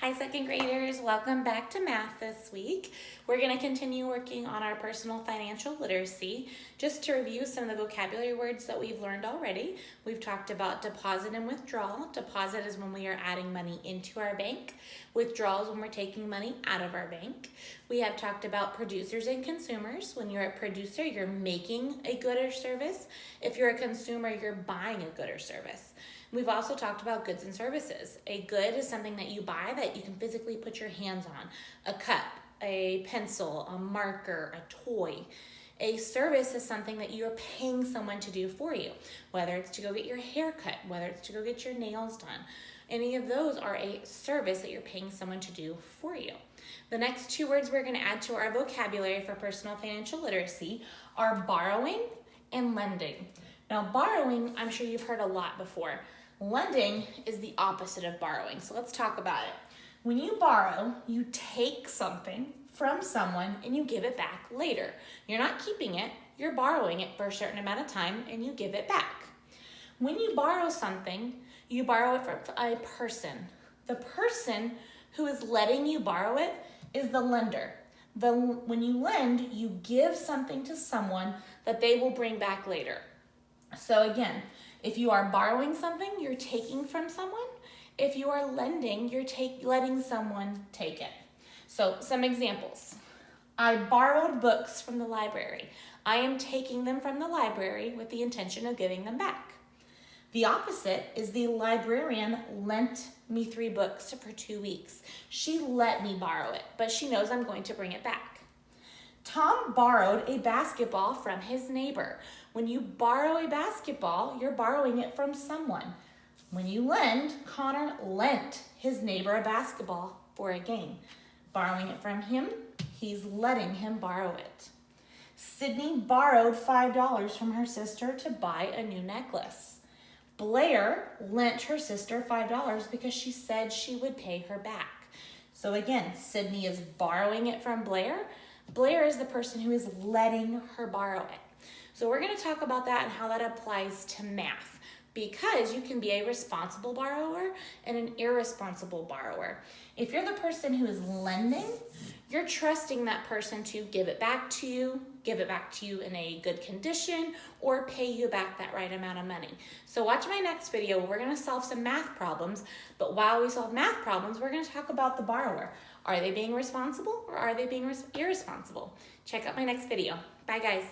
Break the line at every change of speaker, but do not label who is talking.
Hi, second graders. Welcome back to math this week. We're going to continue working on our personal financial literacy. Just to review some of the vocabulary words that we've learned already, we've talked about deposit and withdrawal. Deposit is when we are adding money into our bank. Withdrawal is when we're taking money out of our bank. We have talked about producers and consumers. When you're a producer, you're making a good or service. If you're a consumer, you're buying a good or service. We've also talked about goods and services. A good is something that you buy that you can physically put your hands on. A cup, a pencil, a marker, a toy. A service is something that you're paying someone to do for you, whether it's to go get your hair cut, whether it's to go get your nails done. Any of those are a service that you're paying someone to do for you. The next two words we're going to add to our vocabulary for personal financial literacy are borrowing and lending. Now, borrowing, I'm sure you've heard a lot before. Lending is the opposite of borrowing, so let's talk about it. When you borrow, you take something from someone and you give it back later. You're not keeping it, you're borrowing it for a certain amount of time and you give it back. When you borrow something, you borrow it from a person. The person who is letting you borrow it is the lender. When you lend, you give something to someone that they will bring back later. So again, if you are borrowing something, you're taking from someone. If you are lending, you're letting someone take it. So some examples. I borrowed books from the library. I am taking them from the library with the intention of giving them back. The opposite is the librarian lent me 3 books for 2 weeks. She let me borrow it, but she knows I'm going to bring it back. Tom borrowed a basketball from his neighbor. When you borrow a basketball, you're borrowing it from someone. When you lend, Connor lent his neighbor a basketball for a game. Borrowing it from him, he's letting him borrow it. Sydney borrowed $5 from her sister to buy a new necklace. Blair lent her sister $5 because she said she would pay her back. So again, Sydney is borrowing it from Blair. Blair is the person who is letting her borrow it. So we're going to talk about that and how that applies to math, because you can be a responsible borrower and an irresponsible borrower. If you're the person who is lending, you're trusting that person to give it back to you in a good condition, or pay you back that right amount of money. So watch my next video. We're going to solve some math problems, but while we solve math problems, we're going to talk about the borrower. Are they being responsible or are they being irresponsible? Check out my next video. Bye, guys.